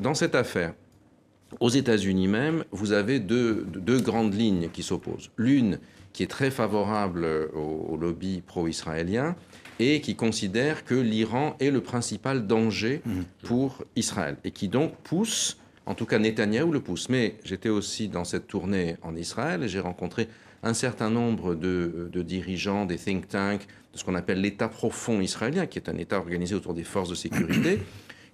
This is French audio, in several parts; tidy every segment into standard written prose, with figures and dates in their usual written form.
dans cette affaire, aux États-Unis même, vous avez deux grandes lignes qui s'opposent. L'une qui est très favorable au lobby pro-israélien et qui considère que l'Iran est le principal danger pour Israël et qui donc pousse, en tout cas Netanyahou le pousse. Mais j'étais aussi dans cette tournée en Israël et j'ai rencontré un certain nombre de dirigeants des think tanks, de ce qu'on appelle l'État profond israélien, qui est un État organisé autour des forces de sécurité,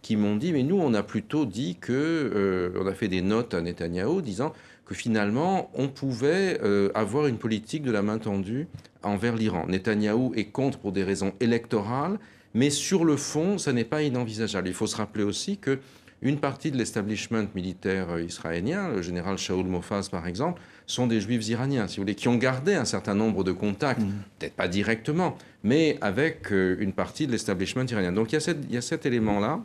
qui m'ont dit, mais nous, on a plutôt dit que, on a fait des notes à Netanyahou disant que finalement, on pouvait avoir une politique de la main tendue envers l'Iran. Netanyahou est contre pour des raisons électorales, mais sur le fond, ça n'est pas inenvisageable. Il faut se rappeler aussi que une partie de l'establishment militaire israélien, le général Shaul Mofaz par exemple, sont des juifs iraniens, si vous voulez, qui ont gardé un certain nombre de contacts, peut-être pas directement, mais avec une partie de l'establishment iranien. Donc il y a cet élément-là.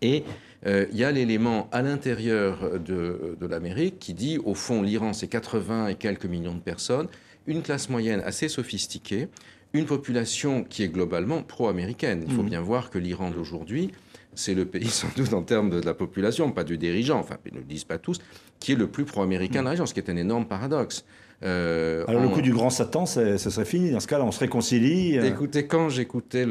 Et il y a l'élément à l'intérieur de l'Amérique qui dit, au fond, l'Iran, c'est 80 et quelques millions de personnes, une classe moyenne assez sophistiquée, une population qui est globalement pro-américaine. Il faut bien voir que l'Iran d'aujourd'hui, c'est le pays, sans doute en termes de la population, pas du dirigeant, enfin, ils ne le disent pas tous, qui est le plus pro-américain de la région, ce qui est un énorme paradoxe. Alors le coup du grand Satan, ce serait fini. Dans ce cas-là, on se réconcilie. Écoutez, quand j'écoutais,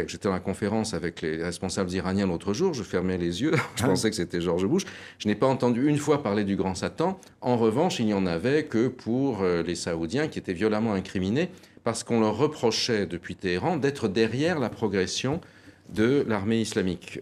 j'étais dans la conférence avec les responsables iraniens l'autre jour, je fermais les yeux, je pensais que c'était George Bush. Je n'ai pas entendu une fois parler du grand Satan. En revanche, il n'y en avait que pour les Saoudiens qui étaient violemment incriminés parce qu'on leur reprochait depuis Téhéran d'être derrière la progression de l'armée islamique.